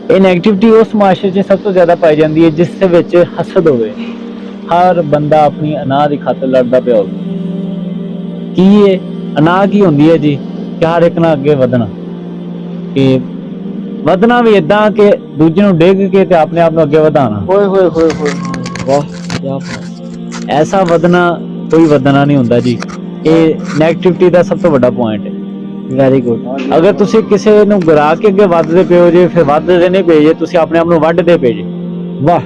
ਇਹ ਨੈਗੇਟਿਵਿਟੀ ਉਸ ਮਾਸ਼ਰੇ 'ਚ ਸਭ ਤੋਂ ਜ਼ਿਆਦਾ ਪਾਈ ਜਾਂਦੀ ਹੈ ਜਿਸ ਦੇ ਵਿੱਚ ਹਸਦ ਹੋਵੇ। ਹਰ ਬੰਦਾ ਆਪਣੀ ਅਨਾਹ ਦੀ ਖਾਤਰ ਲੜਦਾ ਪਿਆ ਹੋਵੇ। ਕੀ ਇਹ ਅਨਾਹ ਕੀ ਹੁੰਦੀ ਹੈ ਜੀ? ਕਿ ਹਰ ਇੱਕ ਨਾਲ ਅੱਗੇ ਵਧਣਾ, ਕਿ ਵਧਣਾ ਵੀ ਏਦਾਂ ਕਿ ਦੂਜੇ ਨੂੰ ਡਿੱਗ ਕੇ ਤੇ ਆਪਣੇ ਆਪ ਨੂੰ ਅੱਗੇ ਵਧਾਉਣਾ। ਹੋਏ ਹੋਏ ਹੋਏ ਹੋਏ, ਵਾਹ ਕਿਆ ਐਸਾ ਵਧਣਾ ਕੋਈ ਵਧਣਾ ਨਹੀਂ ਹੁੰਦਾ ਜੀ। ਇਹ ਨੈਗੇਟਿਵਿਟੀ ਦਾ ਸਭ ਤੋਂ ਵੱਡਾ ਪੁਆਇੰਟ ਹੈ। Very good. ਅਗਰ ਤੁਸੀਂ ਕਿਸੇ ਨੂੰ ਗਿਰਾ ਕੇ ਅੱਗੇ ਵੱਧਦੇ ਪਏ ਹੋ ਜੇ, ਫਿਰ ਵੱਧਦੇ ਨਹੀਂ ਪਏ ਜੇ, ਤੁਸੀਂ ਆਪਣੇ ਆਪ ਨੂੰ ਵੱਢਦੇ ਪਏ ਜੇ। ਵਾਹ,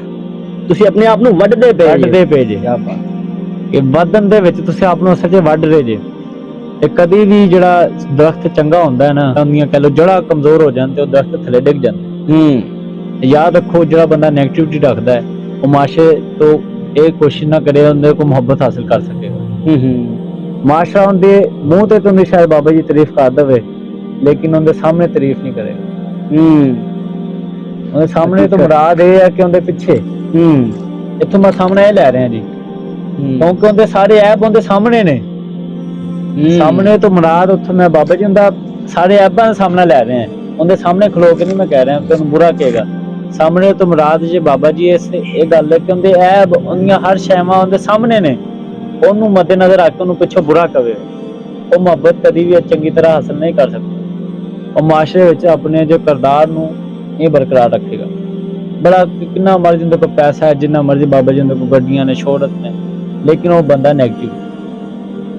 ਤੁਸੀਂ ਆਪਣੇ ਆਪ ਨੂੰ ਵੱਢਦੇ ਪਏ ਜੇ। ਕਿਆ ਬਾਤ। ਇਹ ਵਧਣ ਦੇ ਵਿੱਚ ਤੁਸੀਂ ਆਪ ਨੂੰ ਅਸਲ 'ਚ ਵੱਢ ਰਹੇ ਜੇ। ਤੇ ਕਦੀ ਵੀ ਜਿਹੜਾ ਦਰਖਤ ਚੰਗਾ ਹੁੰਦਾ ਹੈ ਨਾ, ਉਹਦੀਆਂ ਕਹਿ ਲਓ ਜੜ੍ਹਾਂ ਕਮਜ਼ੋਰ ਹੋ ਜਾਣ ਤੇ ਉਹ ਦਰਖਤ ਥੱਲੇ ਡਿੱਗ ਜਾਂਦਾ। ਯਾਦ ਰੱਖੋ, ਜਿਹੜਾ ਬੰਦਾ ਨੈਗੇਟਿਵਿਟੀ ਰੱਖਦਾ ਹੈ ਉਹ ਮਾਸ਼ਰੇ ਤੋਂ ਇਹ ਕੋਸ਼ਿਸ਼ ਨਾ ਕਰੇ ਉਹਦੇ ਕੋਲ ਮੁਹੱਬਤ ਹਾਸਿਲ ਕਰ ਸਕੇਗਾ। ਮਾਸ਼ਰਾ ਉਹਦੇ ਮੂੰਹ ਤੇ ਤੁਸੀਂ ਸ਼ਾਇਦ ਬਾਬਾ ਜੀ ਤਾਰੀਫ ਕਰ ਦੇਵੇ, ਲੇਕਿਨ ਉਹਦੇ ਸਾਹਮਣੇ ਤਾਰੀਫ ਨਹੀਂ ਕਰੇਗਾ। ਉਹਦੇ ਸਾਹਮਣੇ ਤੋਂ ਮੁਰਾਦ ਇਹ ਹੈ ਕਿ ਉਹਦੇ ਪਿੱਛੇ ਇੱਥੋਂ ਮੈਂ ਸਾਹਮਣੇ ਇਹ ਲੈ ਰਿਹਾ ਜੀ, ਕਿਉਂਕਿ ਉਹਦੇ ਸਾਰੇ ਐਬ ਉਹਦੇ ਸਾਹਮਣੇ ਨੇ। ਸਾਹਮਣੇ ਤੋਂ ਮੁਰਾਦ ਉੱਥੋਂ ਮੈਂ ਬਾਬਾ ਜੀ ਦਾ ਸਾਰੇ ਐਬਾਂ ਦਾ ਸਾਹਮਣਾ ਲੈ ਰਿਹਾ। ਉਹਦੇ ਸਾਹਮਣੇ ਖਲੋ ਕੇ ਨਹੀਂ ਮੈਂ ਕਹਿ ਰਿਹਾ ਕਿ ਉਹਨੂੰ ਬੁਰਾ ਕਹੇਗਾ। ਸਾਹਮਣੇ ਤੋਂ ਮੁਰਾਦ ਜੇ ਬਾਬਾ ਜੀ ਇਹ ਗੱਲ ਹੈ ਕਿ ਉਹਦੇ ਐਬ, ਉਹਦੀਆਂ ਹਰ ਸ਼ੈਵਾਂ ਉਹਦੇ ਸਾਹਮਣੇ ਨੇ। ਉਹਨੂੰ ਮੱਦੇ ਨਜ਼ਰ ਰੱਖ ਕੇ ਉਹਨੂੰ ਪਿੱਛੋਂ ਬੁਰਾ ਕਵੇ, ਉਹ ਮੁਹੱਬਤ ਕਦੀ ਵੀ ਚੰਗੀ ਤਰ੍ਹਾਂ ਹਾਸਲ ਨਹੀਂ ਕਰ ਸਕਦਾ। ਉਹ ਮਾਸ਼ਰੇ ਵਿੱਚ ਆਪਣੇ ਜੋ ਕਿਰਦਾਰ ਨੂੰ ਇਹ ਬਰਕਰਾਰ ਰੱਖੇਗਾ। ਬੜਾ ਕਿੰਨਾ ਮਰਜ਼ੀ ਉਹਦੇ ਕੋਲ ਪੈਸਾ ਹੈ, ਜਿੰਨਾ ਮਰਜ਼ੀ ਬਾਬਾ ਜੀ ਉਹਦੇ ਕੋਲ ਗੱਡੀਆਂ ਨੇ, ਸ਼ੋਹਰਤ ਨੇ, ਲੇਕਿਨ ਉਹ ਬੰਦਾ ਨੈਗੇਟਿਵ।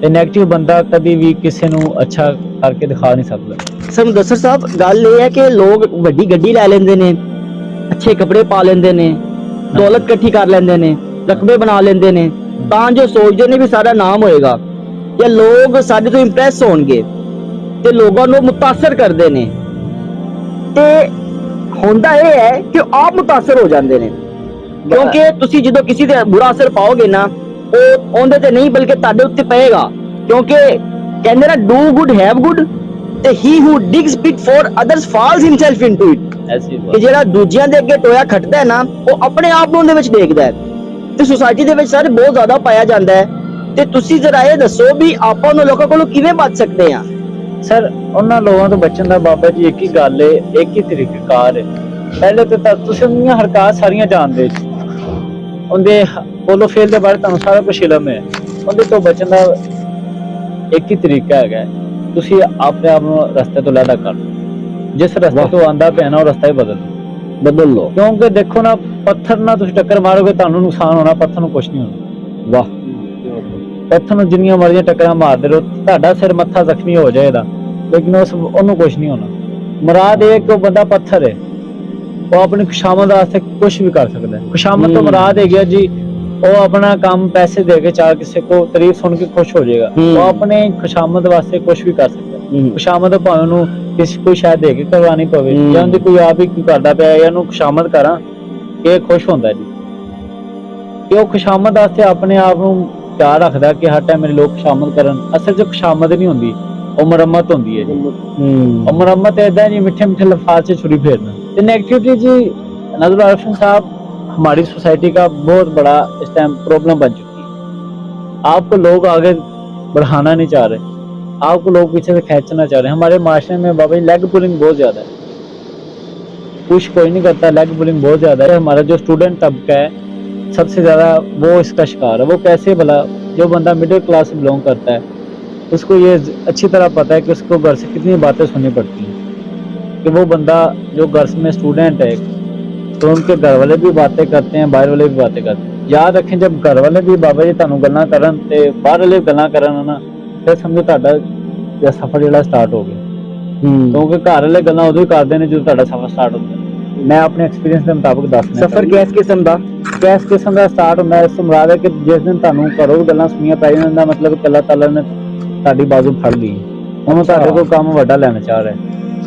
ਤੇ ਨੈਗੇਟਿਵ ਬੰਦਾ ਕਦੀ ਵੀ ਕਿਸੇ ਨੂੰ ਅੱਛਾ ਕਰਕੇ ਦਿਖਾ ਨਹੀਂ ਸਕਦਾ। ਸਰ ਮੁਦੱਸਰ ਸਾਹਿਬ, ਗੱਲ ਇਹ ਹੈ ਕਿ ਲੋਕ ਵੱਡੀ ਗੱਡੀ ਲੈ ਲੈਂਦੇ ਨੇ, ਅੱਛੇ ਕੱਪੜੇ ਪਾ ਲੈਂਦੇ ਨੇ, ਦੌਲਤ ਇਕੱਠੀ ਕਰ ਲੈਂਦੇ ਨੇ, ਰਕਬੇ ਬਣਾ ਲੈਂਦੇ ਨੇ, ਤਾਂ ਜੋ ਸੋਚਦੇ ਨੇ ਵੀ ਸਾਡਾ ਨਾਮ ਹੋਏਗਾ ਜਾਂ ਲੋਕ ਸਾਡੇ ਤੋਂ ਇੰਪ੍ਰੈਸ ਹੋਣਗੇ ਤੇ ਲੋਕਾਂ ਨੂੰ ਮੁਤਾਸਰ ਕਰਦੇ ਨੇ। ਤੇ ਹੁੰਦਾ ਇਹ ਹੈ ਕਿ ਆਪ ਮੁਤਾਸਰ ਹੋ ਜਾਂਦੇ ਨੇ, ਕਿਉਂਕਿ ਤੁਸੀਂ ਜਦੋਂ ਕਿਸੇ ਤੇ ਬੁਰਾ ਅਸਰ ਪਾਓਗੇ ਨਾ, ਉਹ ਉਹਦੇ ਤੇ ਨਹੀਂ ਬਲਕਿ ਤੁਹਾਡੇ ਉੱਤੇ ਪਏਗਾ। ਕਿਉਂਕਿ ਕਹਿੰਦੇ ਨਾ, ਡੂ ਗੁੱਡ ਹੈਵ ਗੁੱਡ, ਤੇ he who digs pit for others falls himself into it. ਕਿ ਜਿਹੜਾ ਦੂਜਿਆਂ ਦੇ ਅੱਗੇ ਟੋਇਆ ਖੱਟਦਾ ਹੈ ਨਾ, ਉਹ ਆਪਣੇ ਆਪ ਨੂੰ ਉਹਦੇ ਵਿੱਚ ਦੇਖਦਾ ਹੈ। ਤੇ ਸੁਸਾਇਟੀ ਦੇ ਵਿੱਚ ਸਰ ਬਹੁਤ ਜ਼ਿਆਦਾ ਪਾਇਆ ਜਾਂਦਾ ਹੈ। ਤੇ ਤੁਸੀਂ ਜ਼ਰਾ ਇਹ ਦੱਸੋ ਵੀ ਆਪਾਂ ਉਹਨਾਂ ਲੋਕਾਂ ਕੋਲੋਂ ਕਿਵੇਂ ਬਚ ਸਕਦੇ ਹਾਂ? ਸਰ, ਉਹਨਾਂ ਲੋਕਾਂ ਤੋਂ ਬਚਣ ਦਾ ਬਾਬਾ ਜੀ ਇੱਕ ਹੀ ਗੱਲ ਹੈ, ਇੱਕ ਹੀ ਤਰੀਕਾਕਾਰ ਹੈ। ਪਹਿਲੇ ਤਾਂ ਤੁਸੀਂ ਉਹਦੀਆਂ ਹਰਕਤਾਂ ਸਾਰੀਆਂ ਜਾਣਦੇ ਜੀ, ਉਹਦੇ ਬੋਲੋ ਫੇਲ ਦੇ ਬਾਰੇ ਤੁਹਾਨੂੰ ਸਾਰਾ ਕੁਝ ਇਲਮ ਹੈ। ਉਹਦੇ ਤੋਂ ਬਚਣ ਦਾ ਇੱਕ ਹੀ ਤਰੀਕਾ ਹੈਗਾ, ਤੁਸੀਂ ਆਪਣੇ ਆਪ ਨੂੰ ਰਸਤੇ ਤੋਂ ਲੈਦਾ ਕਰ ਲਓ। ਜਿਸ ਰਸਤੇ ਤੋਂ ਆਂਦਾ ਪਿਆ ਨਾ, ਉਹ ਰਸਤਾ ਹੀ ਬਦਲ ਲਓ। ਕਿਉਂਕਿ ਦੇਖੋ ਨਾ, ਪੱਥਰ ਨਾਲ ਤੁਸੀਂ ਟੱਕਰ ਮਾਰੋਗੇ ਤੁਹਾਨੂੰ ਨੁਕਸਾਨ ਹੋਣਾ, ਪੱਥਰ ਨੂੰ ਕੁਝ ਨਹੀਂ ਹੋਣਾ। ਵਾਹ, ਪੱਥਰ ਨੂੰ ਜਿੰਨੀਆਂ ਮਰਜ਼ੀਆਂ ਟੱਕਰਾਂ ਮਾਰਦੇ ਰਹੋ, ਤੁਹਾਡਾ ਸਿਰ ਮੱਥਾ ਜ਼ਖਮੀ ਹੋ ਜਾਏਗਾ, ਲੇਕਿਨ ਉਹਨੂੰ ਕੁਝ ਨਹੀਂ ਹੋਣਾ। ਮੁਰਾਦ ਇਹ ਕਿ ਉਹ ਬੰਦਾ ਪੱਥਰ ਹੈ, ਉਹ ਆਪਣੀ ਖੁਸ਼ਾਮਦ ਵਾਸਤੇ ਕੁਝ ਵੀ ਕਰ ਸਕਦਾ ਹੈ। ਖੁਸ਼ਾਮਦ ਤੋਂ ਮੁਰਾਦ ਹੈ ਗਿਆ ਜੀ, ਉਹ ਆਪਣਾ ਕੰਮ ਪੈਸੇ ਦੇ ਕੇ ਚਾਹ ਕਿਸੇ को तारीफ सुन के खुश हो जाएगा, वो अपने खुशामद वास्ते कुछ भी कर सकता है। खुशामद भावें ਉਹਨੂੰ ਕਿਸੇ ਕੋਈ ਸ਼ਾਇਦ ਦੇ ਕੇ ਕਰਵਾਣੀ ਪਵੇ ਜਾਂ ਉਹਦੀ ਕੋਈ ਆਪ ਹੀ ਕਰਦਾ ਪਿਆ ਜਾਂ ਉਹਨੂੰ ਖੁਸ਼ਾਮਦ ਕਰਾਂ, ਇਹ ਖੁਸ਼ ਹੁੰਦਾ ਜੀ। ਕਿ ਉਹ ਖੁਸ਼ਾਮਦ ਵਾਸਤੇ ਆਪਣੇ ਆਪ ਨੂੰ ਤਿਆਰ ਰੱਖਦਾ ਕਿ ਹਰ ਟਾਈਮ ਮੇਰੇ ਲੋਕ ਖੁਸ਼ਾਮਦ ਕਰਨ। ਅਸਲ 'ਚ ਖੁਸ਼ਾਮਦ ਨਹੀਂ ਹੁੰਦੀ, ਉਹ ਮੁਰੰਮਤ ਹੁੰਦੀ ਹੈ ਜੀ। ਉਹ ਮੁਰੰਮਤ ਏਦਾਂ ਜੀ, ਮਿੱਠੇ मिठे लफ्ज़ से छुरी फेरना। तो नेगेटिविटी जी, नज़रुल आरिफीन साहब, हमारी सोसाइटी का बहुत बड़ा इस टाइम प्रॉब्लम बन चुकी है। आपको लोग आगे बढ़ाना नहीं चाह रहे, आपको लोग पीछे से खींचना चाह रहे हैं। हमारे माशरे में बाबा जी लेग पुलिंग बहुत ज़्यादा है, पुश कोई नहीं करता, लेग पुलिंग बहुत ज़्यादा है। हमारा जो स्टूडेंट तबका है सबसे ज़्यादा वो इसका शिकार है। वो कैसे, भला जो बंदा मिडिल क्लास से बिलोंग करता है उसको ये अच्छी तरह पता है कि उसको घर से कितनी बातें सुननी पड़ती हैं। कि वो बंदा जो घर में स्टूडेंट है तो उनके घर वाले भी बातें करते हैं, बाहर वाले भी बातें करते हैं। याद रखें, जब घर वाले भी बाबा जी तुहानू गल्लां करन ते बाहर वाले भी गल्लां करन ना, फिर समझो तुहाडा सफर जिहड़ा स्टार्ट हो गया। क्योंकि घर वाले गल्लां उदों ही करदे ने जदों तुहाडा सफर स्टार्ट होंदा है। मैं अपने एक्सपीरियंस के मुताबिक दसना, सफर किस किस्म का स्टार्ट होंदा है। इस तो मुराद है कि जिस दिन तुहानू घरों गल्लां सुनियां पै जाण दा मतलब कि अल्लाह ताला ने तुहाडी बाजू फड़ ली, हुण तुहाडे कोल काम वड्डा लैना चाह रहा है।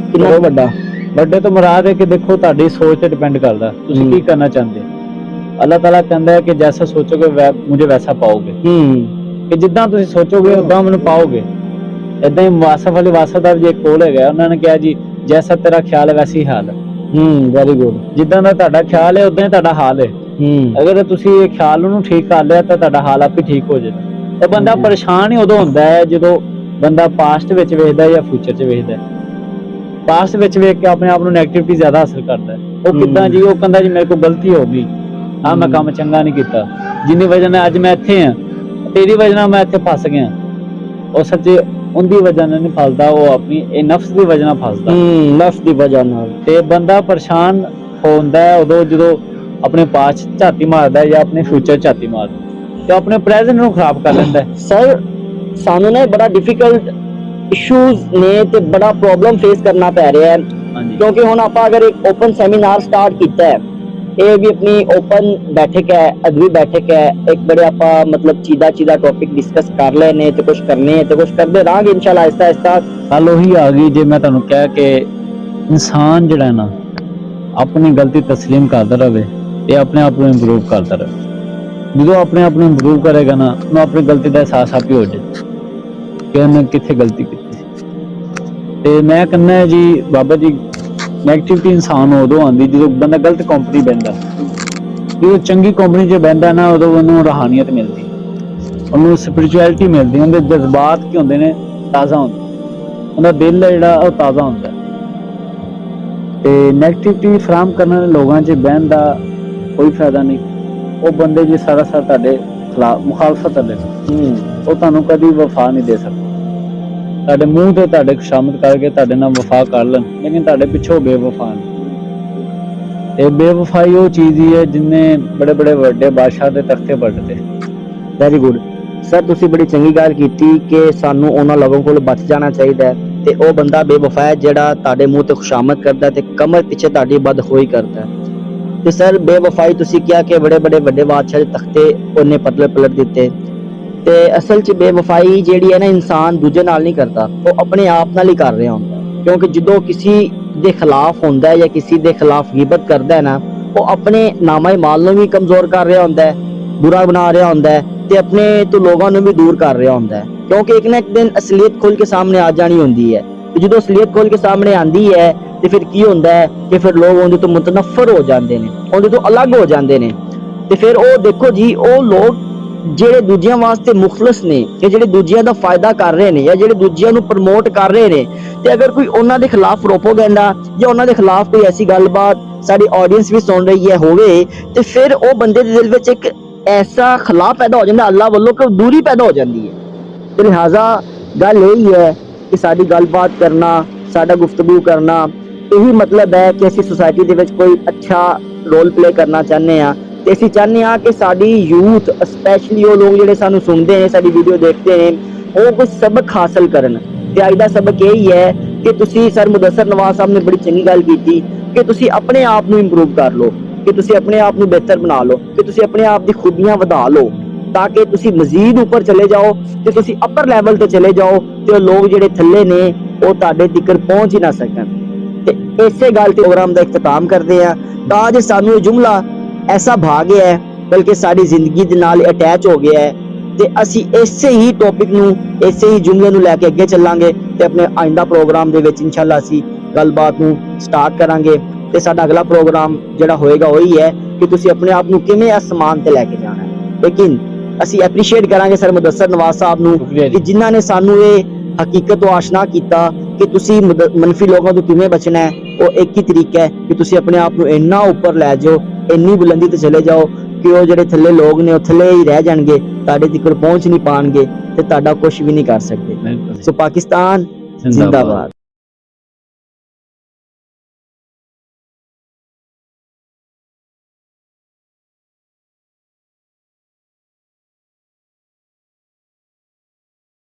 कितना वड्डा? वड्डे तो मुराद है कि देखो तुहाडी सोच ते डिपेंड करदा तुसीं की करना चाहते हो। अल्लाह ताला कहता है कि जैसा सोचोगे मुझे वैसा पाओगे। कि जिद्दां तुसीं सोचोगे उदां मैनूं पाओगे। इदां ही वासफ अली वासफ दा भी एक कोल है, उन्होंने कहा जी जैसा तेरा ख्याल है वैसी हाल है। Very good. जिद्दां दा तुहाडा ख्याल है उदां ही तुहाडा हाल है। अगर तुसीं ये ख्याल नूं ठीक कर लिया तो तुहाडा हाल आप ही ठीक हो जाए। ते बंदा परेशान ही उदों हुंदा है जदों बंदा पास्ट विच वेखदा या फ्यूचर च वेखदा है। पास्ट विच वेख के अपने आप नूं नैगेटिविटी ज्यादा हासिल करता है, ਉਹ ਕਿੱਦਾਂ ਜੀ, ਉਹ ਕਹਿੰਦਾ ਜੀ ਮੇਰੇ ਕੋਲ ਗਲਤੀ ਹੋ ਗਈ, ਆ ਮੈਂ ਕੰਮ ਚੰਗਾ ਨਹੀਂ ਕੀਤਾ, ਜਿੰਨੀ ਵਜ੍ਹਾ ਨਾਲ ਅੱਜ ਮੈਂ ਇੱਥੇ ਆ, ਤੇਰੀ ਵਜ੍ਹਾ ਨਾਲ ਮੈਂ ਇੱਥੇ ਫਸ ਗਿਆ। ਉਹ ਸੱਚੇ ਉਹਦੀ ਵਜ੍ਹਾ ਨਾਲ ਨਹੀਂ ਫਸਦਾ, ਉਹ ਆਪਣੀ ਇਹ ਨਫਸ ਦੀ ਵਜ੍ਹਾ ਨਾਲ ਫਸਦਾ। ਨਫਸ ਦੀ ਵਜ੍ਹਾ ਨਾਲ। ਤੇ ਬੰਦਾ ਪਰੇਸ਼ਾਨ ਹੁੰਦਾ ਹੈ ਉਦੋਂ ਜਦੋਂ ਆਪਣੇ ਪਾਸ ਝਾਤੀ ਮਾਰਦਾ ਹੈ ਜਾਂ ਆਪਣੇ ਫਿਊਚਰ ਝਾਤੀ ਮਾਰਦਾ ਤੇ ਆਪਣੇ ਪ੍ਰੈਜ਼ੈਂਟ ਨੂੰ ਖਰਾਬ ਕਰ ਲੈਂਦਾ ਹੈ। ਸਰ ਸਾਨੂੰ ਨੇ ਬੜਾ ਡਿਫਿਕਲਟ ਇਸ਼ੂਜ਼ ਨੇ ਤੇ ਬੜਾ ਪ੍ਰੋਬਲਮ ਫੇਸ ਕਰਨਾ ਪੈ ਰਿਹਾ ਹੈ, ਹਾਂਜੀ ਕਿਉਂਕਿ ਹੁਣ ਆਪਾਂ ਅਗਰ ਇੱਕ ਓਪਨ ਸੈਮੀਨਾਰ ਸਟਾਰਟ ਕੀਤਾ ਹੈ, ਇਹ ਵੀ अपनी ओपन बैठक है, अदबी बैठक है, एक बड़े आपा मतलब चीदा टॉपिक डिस्कस कर लेने ते कुछ करने ते कुछ करते रहांगे इंशाल्लाह आहिस्ता आहिस्ता। ਗੱਲ ਉਹੀ ਆ ਗਈ ਜੇ ਮੈਂ ਤੁਹਾਨੂੰ ਕਿਹਾ ਕਿ ਇਨਸਾਨ ਜਿਹੜਾ ਨਾ ਆਪਣੀ ਗਲਤੀ ਤਸਲੀਮ ਕਰਦਾ ਰਹੇ ਤੇ ਆਪਣੇ ਆਪ ਨੂੰ ਇੰਪਰੂਵ ਕਰਦਾ ਰਹੇ। ਜਦੋਂ ਆਪਣੇ ਆਪ ਨੂੰ ਇੰਪਰੂਵ ਕਰੇਗਾ ਨਾ, ਉਹਨੂੰ ਆਪਣੀ ਗਲਤੀ ਦਾ ਅਹਿਸਾਸ ਆਪ ਹੀ ਹੋ ਜਾਏ ਕਿ ਉਹਨੇ ਕਿੱਥੇ ਗਲਤੀ ਕੀਤੀ ਸੀ। ਤੇ ਮੈਂ ਕਹਿੰਦਾ ਜੀ ਬਾਬਾ ਜੀ ਨੈਗੇਟਿਵਿਟੀ ਇਨਸਾਨ ਉਦੋਂ ਆਉਂਦੀ ਜਦੋਂ ਬੰਦਾ ਗਲਤ ਕੰਪਨੀ ਬਹਿੰਦਾ। ਜਦੋਂ ਚੰਗੀ ਕੰਪਨੀ 'ਚ ਬਹਿੰਦਾ ਨਾ, ਉਦੋਂ ਉਹਨੂੰ ਰੂਹਾਨੀਅਤ ਮਿਲਦੀ, ਉਹਨੂੰ ਸਪਿਰਿਚੁਅਲਿਟੀ ਮਿਲਦੀ, ਉਹਦੇ ਜਜ਼ਬਾਤ ਕੀ ਹੁੰਦੇ ਨੇ ਤਾਜ਼ਾ ਹੁੰਦੇ, ਉਹਦਾ ਦਿਲ ਹੈ ਜਿਹੜਾ ਉਹ ਤਾਜ਼ਾ ਹੁੰਦਾ। ਤੇ ਨੈਗੇਟਿਵਿਟੀ ਫਰਾਹਮ ਕਰਨ ਵਾਲੇ ਲੋਕਾਂ 'ਚ ਬਹਿਣ ਦਾ ਕੋਈ ਫਾਇਦਾ ਨਹੀਂ। ਉਹ ਬੰਦੇ ਜੇ ਸਾਰਾ ਤੁਹਾਡੇ ਖਿਲਾਫ ਮੁਖਾਲਫਤ ਕਰਦੇ ਨੇ, ਉਹ ਤੁਹਾਨੂੰ ਕਦੀ ਵਫਾ ਨਹੀਂ ਦੇ ਸਕਦੇ। ਤੁਹਾਡੇ ਮੂੰਹ ਤੇ ਤੁਹਾਡੇ ਖੁਸ਼ਾਮਦ ਕਰਕੇ ਤੁਹਾਡੇ ਨਾਲ ਵਫਾ ਕਰ ਲੈਣ, ਲੇਕਿਨ ਤੁਹਾਡੇ ਪਿੱਛੋਂ ਬੇਵਫਾ ਨੇ। ਤੇ ਬੇਵਫਾਈ ਉਹ ਚੀਜ਼ ਹੀ ਹੈ ਜਿੰਨੇ ਬੜੇ ਬੜੇ ਵੱਡੇ ਬਾਦਸ਼ਾਹ ਦੇ ਤਖਤੇ ਪਲਟਦੇ। ਵੈਰੀ ਗੁੱਡ ਸਰ, ਤੁਸੀਂ ਬੜੀ ਚੰਗੀ ਗੱਲ ਕੀਤੀ ਕਿ ਸਾਨੂੰ ਉਹਨਾਂ ਲੋਕਾਂ ਕੋਲ ਬਚ ਜਾਣਾ ਚਾਹੀਦਾ ਹੈ ਤੇ ਉਹ ਬੰਦਾ ਬੇਵਫਾ ਹੈ ਜਿਹੜਾ ਤੁਹਾਡੇ ਮੂੰਹ ਤੇ ਖੁਸ਼ਾਮਦ ਕਰਦਾ ਤੇ ਕਮਰ ਪਿੱਛੇ ਤੁਹਾਡੀ ਬਦਖੋਈ ਕਰਦਾ। ਤੇ ਸਰ ਬੇਵਫਾਈ ਤੁਸੀਂ ਕਿਹਾ ਕਿ ਬੜੇ ਬੜੇ ਵੱਡੇ ਬਾਦਸ਼ਾਹ ਦੇ ਤਖਤੇ ਉਹਨੇ ਪਲਟ ਦਿੱਤੇ, ਤੇ ਅਸਲ 'ਚ ਬੇਵਫਾਈ ਜਿਹੜੀ ਹੈ ਨਾ, ਇਨਸਾਨ ਦੂਜੇ ਨਾਲ ਨਹੀਂ ਕਰਦਾ, ਉਹ ਆਪਣੇ ਆਪ ਨਾਲ ਹੀ ਕਰ ਰਿਹਾ ਹੁੰਦਾ। ਕਿਉਂਕਿ ਜਦੋਂ ਕਿਸੇ ਦੇ ਖਿਲਾਫ ਹੁੰਦਾ ਹੈ ਜਾਂ ਕਿਸੇ ਦੇ ਖਿਲਾਫ ਗਿਬਤ ਕਰਦਾ ਹੈ ਨਾ, ਉਹ ਆਪਣੇ ਨਾਮਾ ਮਾਲ ਨੂੰ ਵੀ ਕਮਜ਼ੋਰ ਕਰ ਰਿਹਾ ਹੁੰਦਾ ਹੈ, ਬੁਰਾ ਬਣਾ ਰਿਹਾ ਹੁੰਦਾ ਹੈ ਤੇ ਆਪਣੇ ਤੋਂ ਲੋਕਾਂ ਨੂੰ ਵੀ ਦੂਰ ਕਰ ਰਿਹਾ ਹੁੰਦਾ ਹੈ। ਕਿਉਂਕਿ ਇੱਕ ਨਾ ਇੱਕ ਦਿਨ ਅਸਲੀਅਤ ਖੁੱਲ ਕੇ ਸਾਹਮਣੇ ਆ ਜਾਣੀ ਹੁੰਦੀ ਹੈ, ਤੇ ਜਦੋਂ ਅਸਲੀਅਤ ਖੁੱਲ ਕੇ ਸਾਹਮਣੇ ਆਂਦੀ ਹੈ ਤੇ ਫਿਰ ਕੀ ਹੁੰਦਾ ਹੈ ਕਿ ਫਿਰ ਲੋਕ ਉਹਦੇ ਤੋਂ ਮੁਤਨਫਰ ਹੋ ਜਾਂਦੇ ਨੇ, ਉਹਦੇ ਤੋਂ ਅਲੱਗ ਹੋ ਜਾਂਦੇ ਨੇ। ਤੇ ਫਿਰ ਉਹ ਦੇਖੋ ਜੀ, ਉਹ ਲੋਕ ਜਿਹੜੇ ਦੂਜਿਆਂ ਵਾਸਤੇ ਮੁਖਲਸ ਨੇ ਕਿ ਜਿਹੜੇ ਦੂਜਿਆਂ ਦਾ ਫਾਇਦਾ ਕਰ ਰਹੇ ਨੇ ਜਾਂ ਜਿਹੜੇ ਦੂਜਿਆਂ ਨੂੰ ਪ੍ਰਮੋਟ ਕਰ ਰਹੇ ਨੇ, ਤੇ ਅਗਰ ਕੋਈ ਉਹਨਾਂ ਦੇ ਖਿਲਾਫ ਪ੍ਰੋਪੋਗੈਂਡਾ ਜਾਂ ਉਹਨਾਂ ਦੇ ਖਿਲਾਫ ਕੋਈ ਐਸੀ ਗੱਲਬਾਤ ਸਾਡੀ ਆਡੀਅנס ਵੀ ਸੁਣ ਰਹੀ ਹੈ ਹੋਵੇ, ਤੇ ਫਿਰ ਉਹ ਬੰਦੇ ਦੇ ਦਿਲ ਵਿੱਚ ਇੱਕ ਐਸਾ ਖਲਾ ਪੈਦਾ ਹੋ ਜਾਂਦਾ ਅੱਲਾਹ ਵੱਲੋਂ ਕਿ ਦੂਰੀ ਪੈਦਾ ਹੋ ਜਾਂਦੀ ਹੈ। ਤੇ ਲਿਹਾਜ਼ਾ ਗੱਲ ਇਹ ਹੈ ਕਿ ਸਾਡੀ ਗੱਲਬਾਤ ਕਰਨਾ, ਸਾਡਾ ਗੁਫ਼ਤਗੂ ਕਰਨਾ, ਇਹੀ ਮਤਲਬ ਹੈ ਕਿ ਅਸੀਂ ਸੁਸਾਇਟੀ ਦੇ ਵਿੱਚ ਕੋਈ ਅੱਛਾ ਰੋਲ ਪਲੇ ਕਰਨਾ ਚਾਹੁੰਦੇ ਹਾਂ। ਤੇ ਅਸੀਂ ਚਾਹੁੰਦੇ ਹਾਂ ਕਿ ਸਾਡੀ ਯੂਥ, ਸਪੈਸ਼ਲੀ ਉਹ ਲੋਕ ਜਿਹੜੇ ਸਾਨੂੰ ਸੁਣਦੇ ਨੇ, ਸਾਡੀ ਵੀਡੀਓ ਦੇਖਦੇ ਨੇ, ਉਹ ਕੁਝ ਸਬਕ ਹਾਸਲ ਕਰਨ। ਤੇ ਅੱਜ ਦਾ ਸਬਕ ਇਹ ਹੀ ਹੈ ਕਿ ਤੁਸੀਂ ਸਰ ਮੁਦੱਸਰ ਨਵਾਜ਼ ਸਾਹਿਬ ਨੇ ਬੜੀ ਚੰਗੀ ਗੱਲ ਕੀਤੀ ਕਿ ਤੁਸੀਂ ਆਪਣੇ ਆਪ ਨੂੰ ਇੰਪਰੂਵ ਕਰ ਲਓ, ਕਿ ਤੁਸੀਂ ਆਪਣੇ ਆਪ ਨੂੰ ਬਿਹਤਰ ਬਣਾ ਲਓ, ਕਿ ਤੁਸੀਂ ਆਪਣੇ ਆਪ ਦੀ ਖੂਬੀਆਂ ਵਧਾ ਲਓ, ਤਾਂ ਕਿ ਤੁਸੀਂ ਮਜ਼ੀਦ ਉੱਪਰ ਚਲੇ ਜਾਓ ਤੇ ਤੁਸੀਂ ਅਪਰ ਲੈਵਲ ਤੇ ਚਲੇ ਜਾਓ ਤੇ ਉਹ ਲੋਕ ਜਿਹੜੇ ਥੱਲੇ ਨੇ ਉਹ ਤੁਹਾਡੇ ਤੱਕ ਪਹੁੰਚ ਹੀ ਨਾ ਸਕਣ। ਤੇ ਇਸੇ ਗੱਲ ਤੇ ਪ੍ਰੋਗਰਾਮ ਦਾ ਇਖਤਤਾਮ ਕਰਦੇ ਆ। ਤਾਂ ਜੇ ਸਾਨੂੰ ਇਹ ਜੁਮਲਾ ਐਸਾ ਭਾਗ ਗਿਆ ਹੈ, ਬਲਕਿ ਸਾਡੀ ਜ਼ਿੰਦਗੀ ਦੇ ਨਾਲ ਅਟੈਚ ਹੋ ਗਿਆ ਹੈ, ਤੇ ਅਸੀਂ ਇਸੇ ਹੀ ਟੌਪਿਕ ਨੂੰ, ਇਸੇ ਹੀ ਜੁਮਲੇ ਨੂੰ ਲੈ ਕੇ ਅੱਗੇ ਚੱਲਾਂਗੇ ਤੇ ਆਪਣੇ ਆਇੰਦਾ ਪ੍ਰੋਗਰਾਮ ਦੇ ਵਿੱਚ ਇਨਸ਼ਾਅੱਲਾ ਅਸੀਂ ਗੱਲਬਾਤ ਨੂੰ ਸਟਾਰਟ ਕਰਾਂਗੇ। ਤੇ ਸਾਡਾ ਅਗਲਾ ਪ੍ਰੋਗਰਾਮ ਜਿਹੜਾ ਹੋਏਗਾ ਉਹ ਹੀ ਹੈ ਕਿ ਤੁਸੀਂ ਆਪਣੇ ਆਪ ਨੂੰ ਕਿਵੇਂ ਅਸਮਾਨ ਤੇ ਲੈ ਕੇ ਜਾਣਾ ਹੈ। ਲੇਕਿਨ ਅਸੀਂ ਐਪਰੀਸ਼ੀਏਟ ਕਰਾਂਗੇ ਸਰ ਮੁਦੱਸਰ ਨਵਾਜ਼ ਸਾਹਿਬ ਨੂੰ ਕਿ ਜਿਨ੍ਹਾਂ ਨੇ ਸਾਨੂੰ ਇਹ ਹਕੀਕਤ ਤੋਂ ਆਸ਼ਨਾ ਕੀਤਾ ਕਿ ਤੁਸੀਂ ਮਨਫੀ ਲੋਕਾਂ ਤੋਂ ਕਿਵੇਂ ਬਚਣਾ ਹੈ। ਉਹ ਇੱਕ ਹੀ ਤਰੀਕਾ ਹੈ ਕਿ ਤੁਸੀਂ ਆਪਣੇ ਆਪ ਨੂੰ ਇੰਨਾ ਉੱਪਰ ਲੈ ਜਾਓ, ਇੰਨੀ ਬੁਲੰਦੀ ਤੇ ਚਲੇ ਜਾਓ ਕਿ ਉਹ ਜਿਹੜੇ ਥੱਲੇ ਲੋਕ ਨੇ ਉਹ ਥੱਲੇ ਹੀ ਰਹਿ ਜਾਣਗੇ, ਤੁਹਾਡੇ ਤੱਕ ਪਹੁੰਚ ਨਹੀਂ ਪਾਣਗੇ ਤੇ ਤੁਹਾਡਾ ਕੁਝ ਵੀ ਨਹੀਂ ਕਰ ਸਕਦੇ। ਸੋ ਪਾਕਿਸਤਾਨ ਜ਼ਿੰਦਾਬਾਦ।